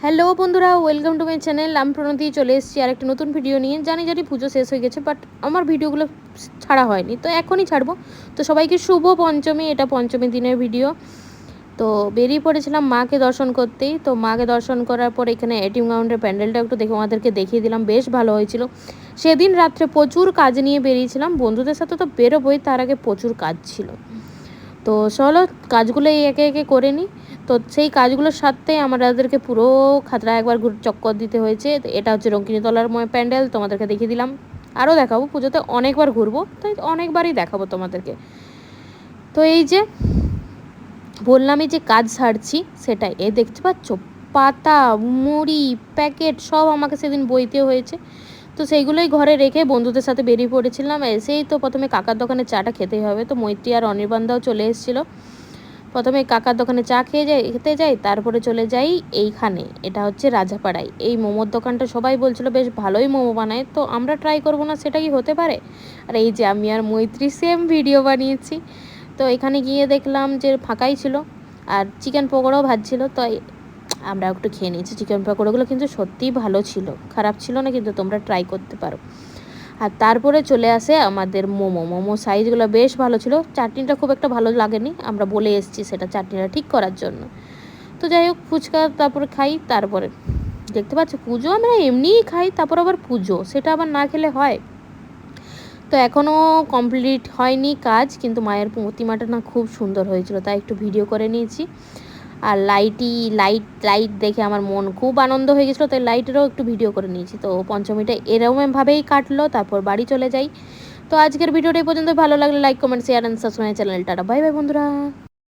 Hello বন্ধুরা, welcome to my channel. আমি প্রণতি চলে এসেছি আর একটা নতুন ভিডিও নিয়ে। জানি পুজো শেষ হয়ে গেছে, বাট আমার ভিডিওগুলো ছাড়া হয়নি, তো এখনই ছাড়বো। তো সবাইকে শুভ পঞ্চমী, এটা পঞ্চমী দিনের ভিডিও। তো বেরিয়ে পড়েছিলাম মাকে দর্শন করতেই। তো মাকে দর্শন করার পর এখানে এটিএম গ্রাউন্ডের প্যান্ডেলটা একটু দেখে আমাদেরকে দেখিয়ে দিলাম, বেশ ভালো হয়েছিল। সেদিন রাত্রে প্রচুর কাজ নিয়ে বেরিয়েছিলাম, বন্ধুদের সাথে তো বেরোবোই, তার আগে প্রচুর কাজ ছিল। তো চলো কাজগুলো একে একে করে নিই। তো সেই কাজগুলোর সাথে আমাদেরকে পুরো খাতড়া একবার চক্কর দিতে হয়েছে। এটা হচ্ছে রঙ্কিনীতলার প্যান্ডেল, তোমাদেরকে দেখিয়ে দিলাম। আরও দেখাবো, পুজোতে অনেকবার ঘুরবো, তাই অনেকবারই দেখাবো তোমাদেরকে। তো এই যে বললামই যে কাজ ছাড়ছি, সেটাই এ দেখতে পাচ্ছ, পাতা মুড়ি প্যাকেট সব আমাকে সেদিন বইতে হয়েছে। তো সেইগুলোই ঘরে রেখে বন্ধুদের সাথে বেরিয়ে পড়েছিলাম। এসেই তো প্রথমে কাকার দোকানে চাটা খেতেই হবে, তো মৈত্রী আর অনির্বাণদাও চলে এসেছিলো। প্রথমে কাকার দোকানে চা খেতে যাই, তারপরে চলে যাই এইখানে, এটা হচ্ছে রাজাপাড়ায়। এই মোমোর দোকানটা সবাই বলছিল বেশ ভালোই মোমো বানায়, তো আমরা ট্রাই করবো না সেটা কি হতে পারে। আর এই যে আমি আর মৈত্রী সেম ভিডিও বানিয়েছি। তো এখানে গিয়ে দেখলাম যে ফাঁকাই ছিল, আর চিকেন পকোড়াও ভাজছিল, তো আমরা একটু খেয়ে নিয়েছি। চিকেন পকোড়াগুলো কিন্তু সত্যিই ভালো ছিল, খারাপ ছিল না, কিন্তু তোমরা ট্রাই করতে পারো। আর তারপরে চলে আসে আমাদের মোমো সাইজগুলো বেশ ভালো ছিল। চাটনিটা খুব একটা ভালো লাগেনি, আমরা বলে এসেছি সেটা চাটনিটা ঠিক করার জন্য। তো যাই হোক, ফুচকা তারপরে খাই। তারপরে দেখতে পাচ্ছ পুজো আমরা এমনিই খাই, তারপর আবার পুজো, সেটা আবার না খেলে হয়। তো এখনও কমপ্লিট হয়নি কাজ, কিন্তু মায়ের প্রতিমাটা না খুব সুন্দর হয়েছিল, তাই একটু ভিডিও করে নিয়েছি। আর লাইট দেখে আমার মন খুব আনন্দ হয়ে গেছিলো, তাই লাইটেরও একটু ভিডিও করে নিয়েছি। তো পঞ্চমীটা এরকমভাবেই কাটলো, তারপর বাড়ি চলে যাই। তো আজকের ভিডিওটা এই পর্যন্ত। ভালো লাগলে like comment share and subscribe চ্যানেলটা। বাই বাই বন্ধুরা।